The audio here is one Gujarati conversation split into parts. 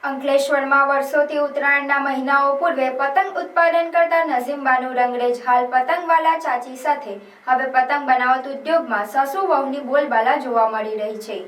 અંકલેશ્વરમાં વર્ષોથી ઉત્તરાયણના મહિનાઓ પૂર્વે પતંગ ઉત્પાદન કરતા નસીમબાનુ રંગરેજ હાલ પતંગવાલા ચાચી સાથે હવે પતંગ બનાવટ ઉદ્યોગમાં સાસુ વહુની બોલબાલા જોવા મળી રહી છે।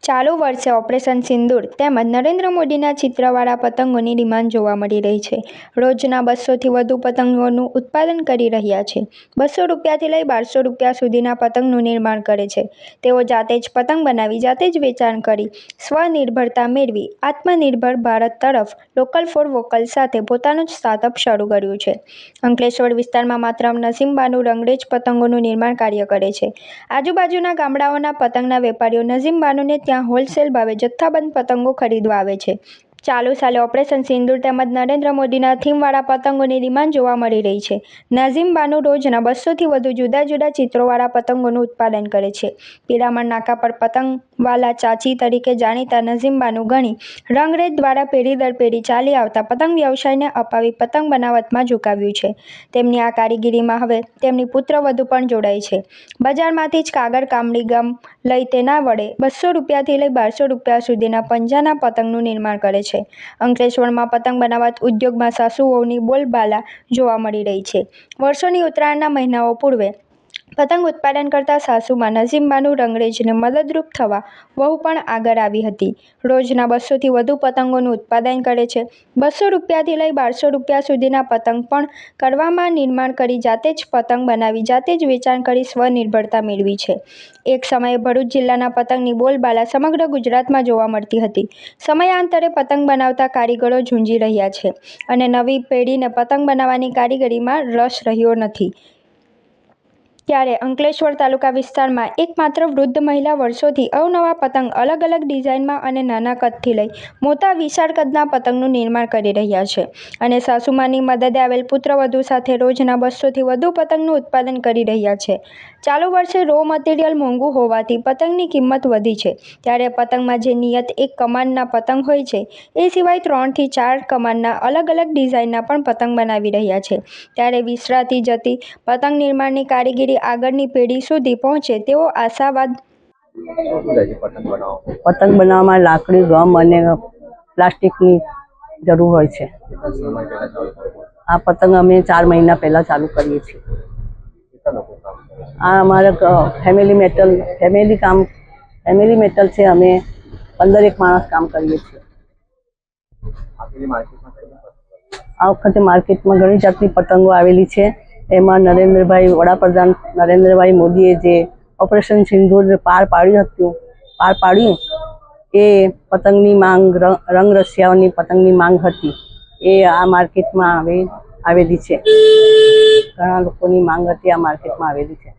ચાલુ વર્ષે ઓપરેશન સિંદૂર તેમજ નરેન્દ્ર મોદીના ચિત્રવાળા પતંગોની ડિમાન્ડ જોવા મળી રહી છે। રોજના 200થી વધુ પતંગોનું ઉત્પાદન કરી રહ્યા છે। 200 રૂપિયાથી લઈ 1200 રૂપિયા સુધીના પતંગનું નિર્માણ કરે છે। તેઓ જાતે જ પતંગ બનાવી જાતે જ વેચાણ કરી સ્વનિર્ભરતા મેળવી આત્મનિર્ભર ભારત તરફ લોકલ ફોર વોકલ સાથે પોતાનું જ સ્ટાર્ટઅપ શરૂ કર્યું છે। અંકલેશ્વર વિસ્તારમાં માત્ર નસીમબાનુ રંગરેજ પતંગોનું નિર્માણ કાર્ય કરે છે। આજુબાજુના ગામડાઓના પતંગના વેપારીઓ નસીમબાનુને ત્યાં હોલસેલ ભાવે જથ્થાબંધ પતંગો ખરીદવા આવે છે। ચાલુ સાલે ઓપરેશન સિંદૂર તેમજ નરેન્દ્ર મોદીના થીમવાળા પતંગોની ડિમાન્ડ જોવા મળી રહી છે। નસીમબાનુ રોજના 200થી વધુ જુદા જુદા ચિત્રોવાળા પતંગોનું ઉત્પાદન કરે છે। પીરામણ નાકા પર પતંગવાલા ચાચી તરીકે જાણીતા નસીમબાનુ ઘણી રંગરેજ દ્વારા પેઢી દર પેઢી ચાલી આવતા પતંગ વ્યવસાયને અપાવી પતંગ બનાવટમાં ઝુકાવ્યું છે। તેમની આ કારીગીરીમાં હવે તેમની પુત્રવધુ પણ જોડાઈ છે। બજારમાંથી જ કાગળ કામડી ગમ લઈ તેના વડે 200 રૂપિયાથી લઈ 1200 રૂપિયા સુધીના પંજાના પતંગનું નિર્માણ કરે છે। અંકલેશ્વરમાં પતંગ બનાવટ ઉદ્યોગમાં સાસુ વહુની બોલબાલા જોવા મળી રહી છે। વર્ષોની ઉત્તરાયણના મહિનાઓ પૂર્વે પતંગ ઉત્પાદન કરતા સાસુમાં નસીમબાનુ રંગરેજને મદદરૂપ થવા વહુ પણ આગળ આવી હતી। રોજના 200થી વધુ પતંગોનું ઉત્પાદન કરે છે। 200 રૂપિયાથી લઈ 1200 રૂપિયા સુધીના પતંગ પણ કરવામાં નિર્માણ કરી જાતે જ પતંગ બનાવી જાતે જ વેચાણ કરી સ્વનિર્ભરતા મેળવી છે। એક સમયે ભરૂચ જિલ્લાના પતંગની બોલબાલા સમગ્ર ગુજરાતમાં જોવા મળતી હતી। સમયાંતરે પતંગ બનાવતા કારીગરો ઝૂંઝી રહ્યા છે અને નવી પેઢીને પતંગ બનાવવાની કારીગરીમાં રસ રહ્યો નથી। ત્યારે અંકલેશ્વર તાલુકા વિસ્તારમાં એકમાત્ર વૃદ્ધ મહિલા વર્ષોથી અવનવા પતંગ અલગ અલગ ડિઝાઇનમાં અને નાના કદથી લઈ મોટા વિશાળ કદના પતંગનું નિર્માણ કરી રહ્યા છે અને સાસુમાની મદદે આવેલ પુત્રવધુ સાથે રોજના 200થી વધુ પતંગનું ઉત્પાદન કરી રહ્યા છે। ચાલુ વર્ષે રો મટીરિયલ મોંઘું હોવાથી પતંગની કિંમત વધી છે ત્યારે પતંગમાં જે નિયત એક કમાનના પતંગ હોય છે એ સિવાય 3થી 4 કમાનના અલગ અલગ ડિઝાઇનના પણ પતંગ બનાવી રહ્યા છે। ત્યારે વિસરાતી જતી પતંગ નિર્માણની કારીગીરી આગળની પેઢી સુધી પહોંચે તેવો આશાવાદ। પતંગ બનાવવામાં લાકડી ગમ અને પ્લાસ્ટિકની જરૂર હોય છે। આ પતંગ અમે 4 મહિના પહેલા ચાલુ કરીએ છીએ। આ અમારા ફેમિલી મેટલ છે। અમે 15 માણસ કામ કરીએ છીએ। આ વખતે માર્કેટમાં ઘણી જાતની પતંગો આવેલી છે। એમાં વડાપ્રધાન નરેન્દ્રભાઈ મોદીએ જે ઓપરેશન સિંદૂર પાર પાડ્યું એ પતંગની માંગ રંગરસિયાઓની પતંગની માંગ હતી એ આ માર્કેટમાં આવેલી છે। ઘણા લોકોની માંગ હતી આ માર્કેટમાં આવેલી છે।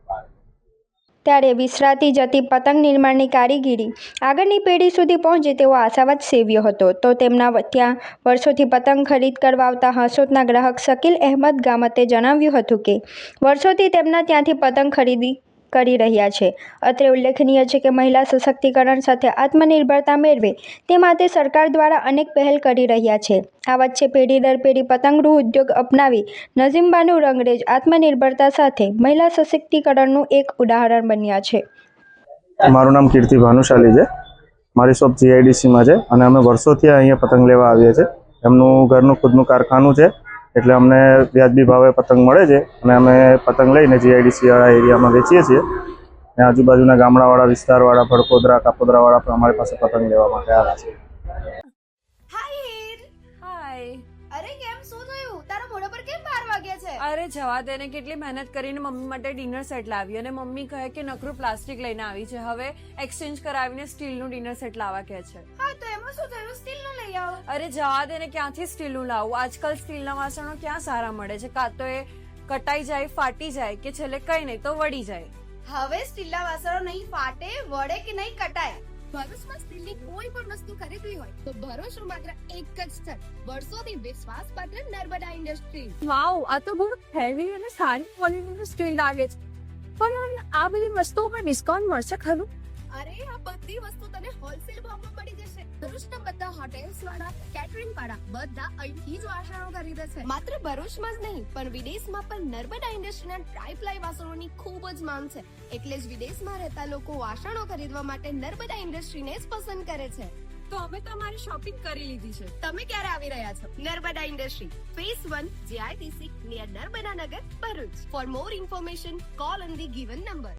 ત્યારે વિસરાતી જતી પતંગ નિર્માણની કારીગીરી આગળની પેઢી સુધી પહોંચે તેવો આશાવાદ સેવ્યો હતો તો તેમના ત્યાં વર્ષોથી પતંગ ખરીદ કરવા આવતા હાંસોટના ગ્રાહક શકીલ અહેમદ ગામતે જણાવ્યું હતું કે વર્ષોથી તેમના ત્યાંથી પતંગ ખરીદી કરી રહ્યા છે। અત્રે ઉલ્લેખનીય છે કે મહિલા સશક્તિકરણ સાથે આત્મનિર્ભરતા મેળવે તે માટે સરકાર દ્વારા અનેક પહેલ કરી રહ્યા છે। આ વચ્ચે પેઢી દર પેઢી પતંગગૃહ ઉદ્યોગ અપનાવી નસીમબાનુ રંગરેજ આત્મનિર્ભરતા સાથે મહિલા સશક્તિકરણનું એક ઉદાહરણ બન્યા છે। મારું નામ કીર્તિ ભાનુશાલી છે। મારી શોપ જીઆઈડીસીમાં છે અને અમે વર્ષોથી અહીંયા પતંગ લેવા આવીએ છીએ। એમનું ઘરનું ખુદનું કારખાનું છે એટલે અમને વ્યાજબી ભાવે પતંગ મળે છે અને અમે પતંગ લઈને જીઆઈડીસી વાળા એરિયામાં વેચીએ છીએ અને આજુબાજુના ગામડાવાળા વિસ્તારવાળા ભડકોદરા કાપોદરાવાળા પણ અમારી પાસે પતંગ લેવા માટે આવે છે। અરે કેમ શું થયું? તારા મોઢા પર કેમ 12 વાગ્યા છે? અરે જવા દે ને, કેટલી મહેનત કરીને મમ્મી માટે ડિનર સેટ લાવી અને મમ્મી કહે કે નકરું પ્લાસ્ટિક લઈને આવી છે, હવે એક્સચેન્જ કરાવીને સ્ટીલનું ડિનર સેટ લાવવા કહે છે। હા તો એમાં શું થયું? સ્ટીલનું લઈ આવો। અરે જવા દે ને, ક્યાંથી સ્ટીલનું લાવું? આજકાલ સ્ટીલના વાસણો ક્યાં સારા મળે છે? કાં તો એ કટાઈ જાય, ફાટી જાય કે છેલ્લે કઈ નહીં તો વળી જાય। હવે સ્ટીલના વાસણો નહીં ફાટે, વળે કે નહીં કટાય। ભરૂચમાં સ્ટીલની કોઈ પણ વસ્તુ ખરીદવી હોય તો ભરૂચનું માત્ર એક જ સ્થળ, વર્ષોથી વિશ્વાસપાત્ર નર્મદા ઇન્ડસ્ટ્રીઝ। વાવ, આ તો બહુ હેવી અને સારી ક્વોલિટીનું સ્ટીલ લાગે છે, પણ આ બધી વસ્તુઓ પર ડિસ્કાઉન્ટ મળશે ખરું? અરે આ બધી વસ્તુ તને હોલસેલ ભાવમાં મળી જશે। ભરૂચના બધા હોટેલ્સ વાળા, કેટરિંગ વાળા બધા અહીંથી જ વાસણો ખરીદે છે। માત્ર ભરૂચમાં જ નહીં પણ વિદેશમાં પણ નર્મદા ઇન્ડસ્ટ્રીના ટ્રાય-પ્લાય વાસણોની ખૂબ જ માંગ છે, એટલે જ વિદેશમાં રહેતા લોકો વાસણો ખરીદવા માટે નર્મદા ઇન્ડસ્ટ્રીને જ પસંદ કરે છે। તો અમે તો અમારી શોપિંગ કરી લીધી છે. તમે ક્યારે આવી રહ્યા છો? Narmada industry phase 1 JITC near Narmada Nagar Bharuch. For more information call on the given number.